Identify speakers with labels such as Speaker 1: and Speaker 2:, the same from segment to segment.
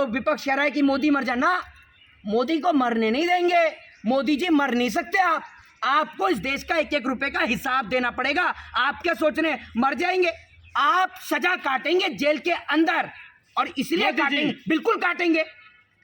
Speaker 1: वो विपक्ष कह रहा है कि मोदी मर जाना, मोदी को मरने नहीं देंगे। मोदी जी मर नहीं सकते आप, आपको इस देश का एक एक रुपए का हिसाब देना पड़ेगा। आप क्या सोच रहे हैं मर जाएंगे? आप सजा काटेंगे जेल के अंदर, और इसलिए काटेंगे, बिल्कुल काटेंगे,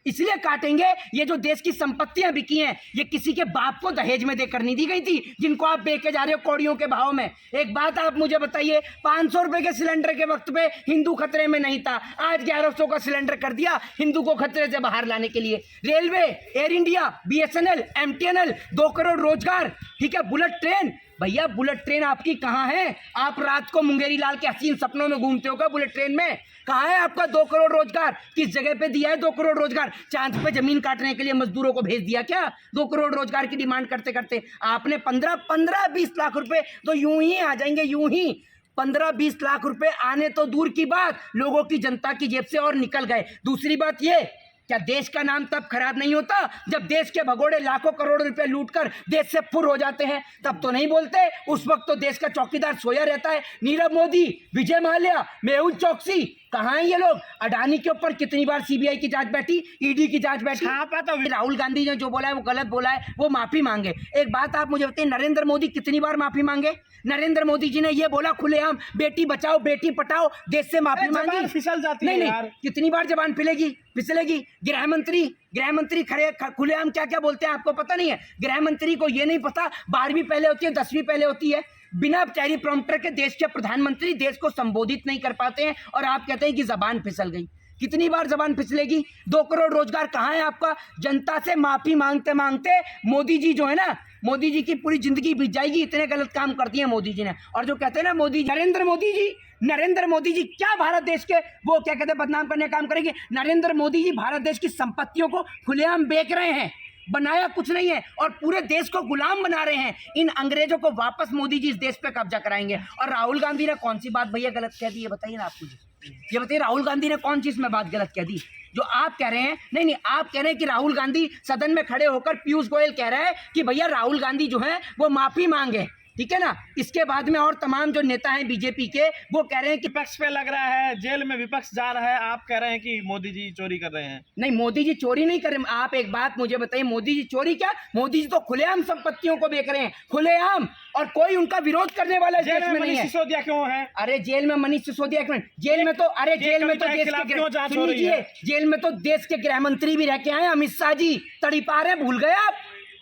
Speaker 1: इसलिए काटेंगे। ये जो देश की संपत्तियां बिकी हैं, ये किसी के बाप को दहेज में देकर नहीं दी गई थी, जिनको आप बेचे जा रहे हो कौड़ियों के भाव में। एक बात आप मुझे बताइए, 500 रुपए के सिलेंडर के वक्त पे हिंदू खतरे में नहीं था, आज 1100 का सिलेंडर कर दिया हिंदू को खतरे से बाहर लाने के लिए। Railway, air India, BSNL, MTNL, 2 crore रोजगार, ठीक है। बुलेट ट्रेन, भैया बुलेट ट्रेन आपकी कहाँ है? आप रात को मुंगेरी लाल के हसीन सपनों में घूमते हो क्या बुलेट ट्रेन में? कहाँ है आपका 2 करोड़ रोजगार? किस जगह पे दिया है 2 करोड़ रोजगार? चांद पे जमीन काटने के लिए मजदूरों को भेज दिया क्या? 2 करोड़ रोजगार की डिमांड करते करते आपने 15-20 लाख रुपए तो यूं ही आ जाएंगे, यूं ही 15-20 लाख रुपए आने तो दूर की बात, लोगों की, जनता की जेब से और निकल गए। दूसरी बात ये, क्या देश का नाम तब खराब नहीं होता जब देश के भगोड़े लाखों करोड़ रुपए लूटकर देश से फुर हो जाते हैं? तब तो नहीं बोलते, उस वक्त तो देश का चौकीदार सोया रहता है। नीरव मोदी, विजय माल्या, मेहुल चौकसी, कहाँ हैं ये लोग? अडानी के ऊपर कितनी बार CBI की जांच बैठी, ED की जांच बैठी। राहुल गांधी ने जो बोला है वो गलत बोला है, वो माफी मांगे। एक बात आप मुझे बताइए, नरेंद्र मोदी कितनी बार माफी मांगे? नरेंद्र मोदी जी ने ये बोला खुलेआम, बेटी बचाओ बेटी पटाओ, देश से माफी मांगी,
Speaker 2: फिसल जाती है
Speaker 1: नहीं,
Speaker 2: यार।
Speaker 1: कितनी बार जबान फिसलेगी? गृह मंत्री खड़े खुलेआम क्या क्या बोलते हैं, आपको पता नहीं है? गृह मंत्री को ये नहीं पता 12वीं पहले होती है, 10वीं पहले होती है। बिना टेरी प्रॉम्प्टर के देश के प्रधानमंत्री देश को संबोधित नहीं कर पाते हैं, और आप कहते हैं कि जबान फिसल गई। कितनी बार जबान फिसलेगी? 2 करोड़ रोजगार कहाँ है आपका? जनता से माफी मांगते मांगते मोदी जी जो है ना, मोदी जी की पूरी जिंदगी बीत जाएगी, इतने गलत काम कर दिए मोदी जी ने। और जो कहते हैं ना मोदी, नरेंद्र मोदी जी क्या भारत देश के वो क्या कहते हैं बदनाम करने का काम करेंगे? नरेंद्र मोदी जी भारत देश की संपत्तियों को खुलेआम बेच रहे हैं, बनाया कुछ नहीं है, और पूरे देश को गुलाम बना रहे हैं। इन अंग्रेजों को वापस मोदी जी इस देश पे कब्जा कराएंगे। और राहुल गांधी ने कौन सी बात भैया गलत कह दी, ये बताइए ना आप मुझे, ये बताइए राहुल गांधी ने कौन सी इसमें बात गलत कह दी जो आप कह रहे हैं? नहीं, आप कह रहे हैं कि राहुल गांधी सदन में खड़े होकर, पीयूष गोयल कह रहा है कि भैया राहुल गांधी जो है वो माफी मांगे, ठीक है ना। इसके बाद में और तमाम जो नेता हैं बीजेपी के, वो कह रहे हैं कि
Speaker 2: विपक्ष पे लग रहा है, जेल में विपक्ष जा रहा है, आप कह रहे हैं कि मोदी जी चोरी कर रहे हैं।
Speaker 1: नहीं, मोदी जी चोरी नहीं कर रहे। आप एक बात मुझे बताइए, मोदी जी चोरी क्या? मोदी जी तो खुलेआम संपत्तियों को बेच रहे हैं, खुलेआम, और कोई उनका विरोध करने वाला
Speaker 2: जेल में मनीष सिसोदिया क्यों है?
Speaker 1: अरे जेल में मनीष सिसोदिया, एक मिनट, जेल में तो जेल में तो देश के गृह मंत्री भी रह के आए, अमित शाह जी, तड़ीपार है, भूल गए आप?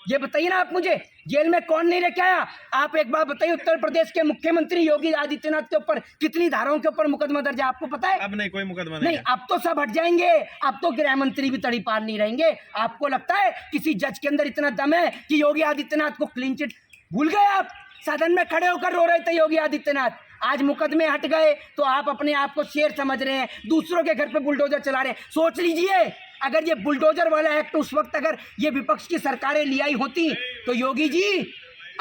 Speaker 1: ये बताइए ना आप मुझे, जेल में कौन नहीं लेके आया? आप एक बात बताइए, उत्तर प्रदेश के मुख्यमंत्री योगी आदित्यनाथ के ऊपर कितनी धाराओं के ऊपर मुकदमा दर्ज है, आपको पता है?
Speaker 2: अब नहीं, कोई मुकदमा
Speaker 1: नहीं, अब तो सब हट जाएंगे, अब तो गृह मंत्री भी तड़ी पार नहीं रहेंगे। आपको लगता है किसी जज के अंदर इतना दम है कि योगी आदित्यनाथ को क्लीन चिट? भूल गए आप? सदन में खड़े होकर रो रहे थे योगी आदित्यनाथ, आज मुकदमे हट गए तो आप अपने आप को शेर समझ रहे हैं, दूसरों के घर पे बुलडोजर चला रहे हैं। सोच लीजिए, अगर ये बुलडोजर वाला एक्ट उस वक्त अगर ये विपक्ष की सरकारें ले आई होती तो योगी जी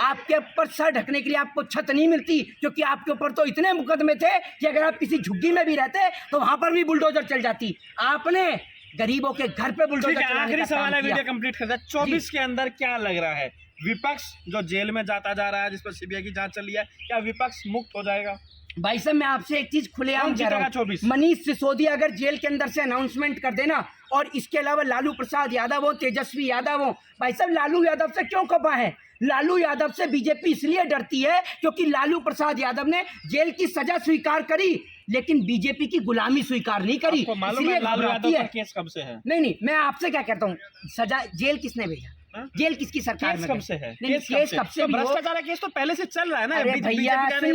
Speaker 1: आपके ऊपर सर ढकने के लिए आपको छत नहीं मिलती, क्योंकि आपके ऊपर तो इतने मुकदमे थे कि अगर आप किसी झुग्गी में भी रहते तो वहां पर भी बुलडोजर चल जाती। आपने गरीबों के घर पे बुलडोजर चलाने का काम किया।
Speaker 2: आखिरी सवाल है, वीडियो कंप्लीट करता है। 24 के अंदर क्या लग रहा है, विपक्ष जो जेल में जाता जा रहा है, जिस पर CBI की जांच चल रही है, क्या विपक्ष मुक्त हो जाएगा?
Speaker 1: भाई साहब, मैं आपसे एक चीज खुलेआम कह रहा हूं, मनीष सिसोदिया अगर जेल के अंदर से अनाउंसमेंट कर देना, और इसके अलावा लालू प्रसाद यादव हो, तेजस्वी यादव हो, भाई साहब लालू यादव से क्यों खफा है? लालू यादव से बीजेपी इसलिए डरती है क्योंकि लालू प्रसाद यादव ने जेल की सजा स्वीकार करी, लेकिन बीजेपी की गुलामी स्वीकार नहीं करी, इसलिए
Speaker 2: लालू यादव का केस कब से है?
Speaker 1: नहीं, मैं आपसे क्या कहता हूँ, सजा जेल किसने भेजा? जेल किसकी सरकार में?
Speaker 2: कब से है?
Speaker 1: केस कब से?
Speaker 2: भ्रष्टाचार का केस तो पहले से चल रहा है ना।
Speaker 1: अरे भैया, अरे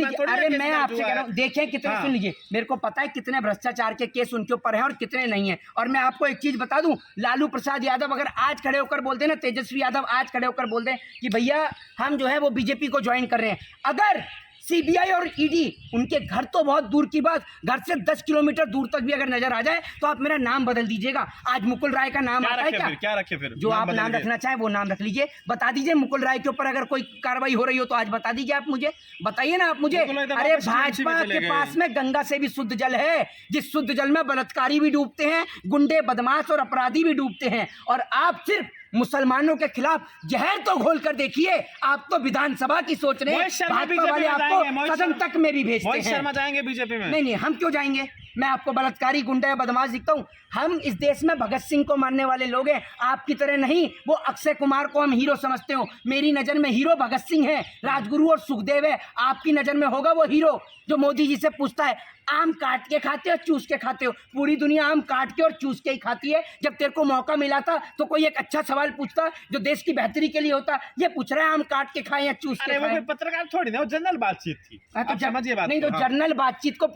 Speaker 1: मैं आपसे कह रहा हूँ, देखिए कितने, सुन लीजिए, मेरे को पता है कितने भ्रष्टाचार के केस उनके ऊपर हैं और कितने नहीं है। और मैं आपको एक चीज बता दूं, लालू प्रसाद यादव अगर आज खड़े होकर बोल दे ना, तेजस्वी यादव आज खड़े होकर बोल दे कि भैया हम जो है वो बीजेपी को ज्वाइन कर रहे हैं, अगर CBI और ED उनके घर तो बहुत दूर की बात, घर से 10 किलोमीटर दूर तक भी अगर नजर आ जाए तो आप मेरा नाम बदल दीजिएगा। आज मुकुल राय का नाम आता है
Speaker 2: क्या रखे फिर?
Speaker 1: जो आप नाम रखना चाहें वो नाम रख लीजिए। बता दीजिए मुकुल राय के ऊपर अगर कोई कार्रवाई हो रही हो तो आज बता दीजिए, आप मुझे बताइए ना, आप मुझे। अरे भाजपा के पास में गंगा से भी शुद्ध जल है, जिस शुद्ध जल में बलात्कारी भी डूबते हैं, गुंडे बदमाश और अपराधी भी डूबते हैं, और आप सिर्फ मुसलमानों के खिलाफ जहर तो घोल कर देखिए। आप तो विधानसभा की सोच रहे हैं, भाजपा वाले आपको सदन तक में भी भेजते हैं।
Speaker 2: शर्मा जाएंगे बीजेपी में?
Speaker 1: नहीं, हम क्यों जाएंगे? मैं आपको बलात्कारी, गुंडा या बदमाश दिखता हूँ? हम इस देश में भगत सिंह को मारने वाले लोग हैं, आपकी तरह नहीं। वो अक्षय कुमार को हम हीरो समझते हो, मेरी नज़र में हीरो भगत सिंह है, राजगुरु और सुखदेव है। आपकी नज़र में होगा वो हीरो जो मोदी जी से पूछता है आम काट के खाते हो चूस के खाते हो? पूरी दुनिया आम काट के और चूस के ही खाती है। जब तेरे को मौका मिला था तो कोई एक अच्छा सवाल पूछता जो देश की बेहतरी के लिए होता। ये पूछ रहा है आम काट के खाएं या चूस के
Speaker 2: अरे वो
Speaker 1: खाएं?
Speaker 2: कोई पत्रकार थोड़ी ना, वो जनरल बातचीत थी। आप समझिए बात
Speaker 1: नहीं
Speaker 2: को,
Speaker 1: तो
Speaker 2: हाँ।
Speaker 1: जनरल बातचीत को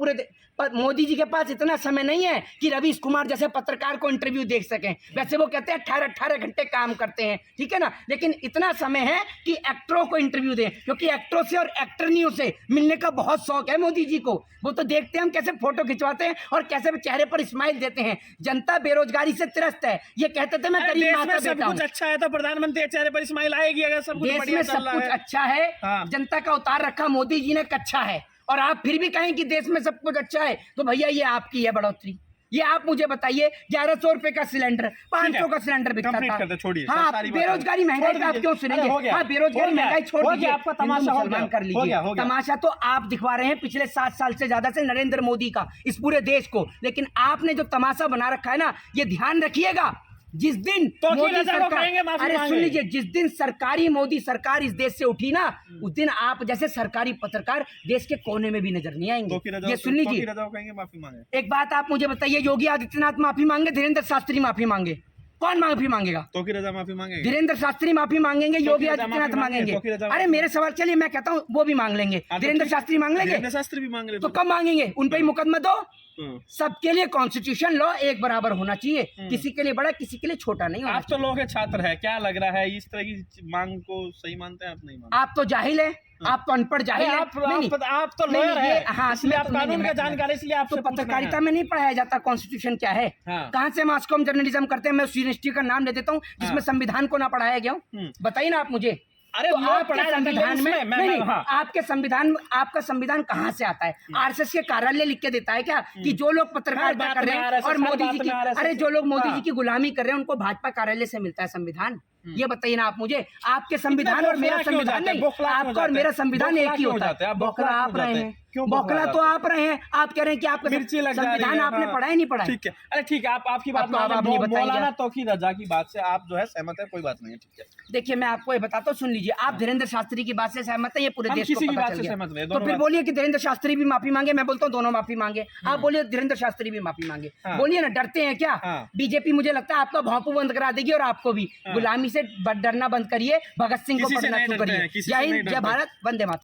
Speaker 1: पर मोदी जी के पास इतना समय नहीं है कि रवीश कुमार जैसे पत्रकार को इंटरव्यू देख सकें। वैसे वो कहते हैं 18 घंटे काम करते हैं, ठीक है ना, लेकिन इतना समय है कि एक्टरों को इंटरव्यू दें, क्योंकि एक्टरों से और एक्टरनियों से मिलने का बहुत शौक है मोदी जी को। वो तो देखते हैं हम कैसे फोटो खिंचवाते हैं और कैसे चेहरे पर स्माइल देते हैं। जनता बेरोजगारी से त्रस्त है, ये कहते थे मैं
Speaker 2: अरे
Speaker 1: गरीब
Speaker 2: देश
Speaker 1: माँ
Speaker 2: में
Speaker 1: का
Speaker 2: सब
Speaker 1: बेटा
Speaker 2: कुछ
Speaker 1: हूँ।
Speaker 2: अच्छा है तो प्रधानमंत्री के चेहरे पर स्माइल आएगी अगर सब कुछ
Speaker 1: देश
Speaker 2: बढ़िया
Speaker 1: में
Speaker 2: चल
Speaker 1: सब
Speaker 2: रहा
Speaker 1: कुछ
Speaker 2: है।
Speaker 1: अच्छा है,
Speaker 2: हाँ।
Speaker 1: जनता का उतार रखा मोदी जी ने कच्चा है, और आप फिर भी कहें कि देश में सब कुछ अच्छा है, तो भैया ये आपकी है बढ़ोतरी। ये आप मुझे बताइए, 1100 रुपए का सिलेंडर, 500 का सिलेंडर बिकता
Speaker 2: कंप्लीट
Speaker 1: था।
Speaker 2: करते, छोड़िए
Speaker 1: हाँ,
Speaker 2: सारी बात
Speaker 1: बेरोजगारी
Speaker 2: छोड़
Speaker 1: महंगाई का आप
Speaker 2: दीजिए।
Speaker 1: क्यों
Speaker 2: अरे
Speaker 1: सुनेंगे?
Speaker 2: हो गया,
Speaker 1: हाँ, बेरोजगारी
Speaker 2: हो गया,
Speaker 1: महंगाई छोड़
Speaker 2: हो
Speaker 1: दीजिए,
Speaker 2: गया, आपका
Speaker 1: हिंदू
Speaker 2: तमाशा हो
Speaker 1: मुसलमान
Speaker 2: गया,
Speaker 1: कर
Speaker 2: हो
Speaker 1: लीजिए।
Speaker 2: गया, हो गया।
Speaker 1: तमाशा तो आप दिखवा रहे हैं पिछले 7 साल से ज्यादा से नरेंद्र मोदी का इस पूरे देश को, लेकिन आपने जो तमाशा बना रखा है ना, ये ध्यान रखिएगा। जिस दिन
Speaker 2: तो
Speaker 1: मोदी
Speaker 2: रजा को
Speaker 1: सरकार,
Speaker 2: कहेंगे माफी
Speaker 1: अरे सुन
Speaker 2: मांगे।
Speaker 1: लीजिए, जिस दिन सरकारी मोदी सरकार इस देश से उठी ना, उस दिन आप जैसे सरकारी पत्रकार देश के कोने में भी नजर नहीं आएंगे। ये सुन लीजिए,
Speaker 2: कहेंगे माफी मांगे।
Speaker 1: एक बात आप मुझे बताइए, योगी आदित्यनाथ माफी मांगे, धीरेन्द्र शास्त्री माफी मांगे, कौन माफी मांगेगा?
Speaker 2: तो की रजा माफी मांगेंगे।
Speaker 1: धीरेन्द्र शास्त्री माफी मांगेंगे, योगी
Speaker 2: रजा
Speaker 1: आदित्यनाथ
Speaker 2: माफी मांगेंगे, तो की
Speaker 1: मांगेंगे?
Speaker 2: रजा
Speaker 1: अरे मेरे सवाल, चलिए मैं कहता हूँ वो भी मांग लेंगे,
Speaker 2: हाँ, तो
Speaker 1: धीरेन्द्र
Speaker 2: ठीक।
Speaker 1: शास्त्री मांग लेंगे,
Speaker 2: धीरेन्द्र शास्त्री भी मांग रहे
Speaker 1: तो कब मांगेंगे? उन पे ही मुकदमा दो।
Speaker 2: हम्म।
Speaker 1: सबके लिए कॉन्स्टिट्यूशन लॉ एक बराबर होना चाहिए, किसी के लिए बड़ा किसी के लिए छोटा नहीं होना
Speaker 2: आप तो लोग के छात्र है, क्या लग रहा है इस तरह की मांग को सही मानते हैं? आप नहीं मानते?
Speaker 1: आप तो जाहिल है, आप तो अनपढ़ जाहिल है।
Speaker 2: आप तो
Speaker 1: नहीं,
Speaker 2: लॉयर
Speaker 1: नहीं,
Speaker 2: है,
Speaker 1: हाँ,
Speaker 2: इसलिए आप
Speaker 1: नहीं,
Speaker 2: कानून
Speaker 1: नहीं,
Speaker 2: का
Speaker 1: मैं-
Speaker 2: जानकार, इसलिए आप
Speaker 1: तो पत्रकारिता में नहीं पढ़ाया जाता कॉन्स्टिट्यूशन क्या है?
Speaker 2: हाँ।
Speaker 1: कहाँ से मास कॉम जर्नलिज्म करते हैं? मैं उस यूनिवर्सिटी का नाम ले देता हूँ जिसमें संविधान को ना पढ़ाया गया हो। बताइए ना आप मुझे।
Speaker 2: अरे
Speaker 1: तो
Speaker 2: वो
Speaker 1: आपके
Speaker 2: पढ़ाया जाता है,
Speaker 1: संविधान में
Speaker 2: उसमें
Speaker 1: नहीं,
Speaker 2: हाँ।
Speaker 1: आपके संविधान, आपका संविधान कहाँ से आता है? आरएसएस के कार्यालय लिख के देता है क्या कि जो लोग पत्रकारिता कर रहे हैं और मोदी जी की, अरे जो लोग मोदी जी की गुलामी कर रहे हैं उनको भाजपा कार्यालय से मिलता है संविधान? ये बताइए ना आप मुझे। आपके संविधान और मेरा संविधान नहीं, आपका और मेरा संविधान एक ही होता है। बौखला आप रहे हैं, बौखला तो आप रहे हैं। आप कह रहे हैं कि आपका
Speaker 2: मिर्ची लग जा रही है,
Speaker 1: संविधान आपने
Speaker 2: हाँ।
Speaker 1: पढ़ा ही नहीं पढ़ा है।
Speaker 2: ठीक है, अरे ठीक है, आप आपकी बात
Speaker 1: अब तो आप नहीं बताएंगे।
Speaker 2: मौलाना तौकीर रजा की बात से आप जो है सहमत है, कोई बात नहीं है, ठीक है।
Speaker 1: देखिए मैं आपको ये बताता हूँ, सुन लीजिए। आप धीरेन्द्र शास्त्री की बात से सहमत है, ये पूरे
Speaker 2: हम
Speaker 1: देश को
Speaker 2: किसी की
Speaker 1: पता
Speaker 2: बात
Speaker 1: चल
Speaker 2: से
Speaker 1: गया।
Speaker 2: सहमत नहीं,
Speaker 1: तो
Speaker 2: दोनों
Speaker 1: फिर
Speaker 2: बात-
Speaker 1: बोलिए कि धीरेन्द्र शास्त्री भी माफी मांगे, मैं बोलता हूँ दोनों माफी मांगे। आप बोलिए धीरेन्द्र शास्त्री भी माफी मांगे,
Speaker 2: हाँ।
Speaker 1: बोलिए ना, डरते हैं क्या?
Speaker 2: हाँ।
Speaker 1: बीजेपी मुझे लगता है आपका भौंपू बंद करा देगी और आपको भी। गुलामी से डरना बंद करिए, भगत सिंह को
Speaker 2: किसी से
Speaker 1: पढ़ना
Speaker 2: नहीं
Speaker 1: शुरू
Speaker 2: डरते
Speaker 1: करिए।
Speaker 2: हैं, किसी से
Speaker 1: जय
Speaker 2: नहीं
Speaker 1: हिंद, जय
Speaker 2: डरते।
Speaker 1: भारत, वंदे मातरम।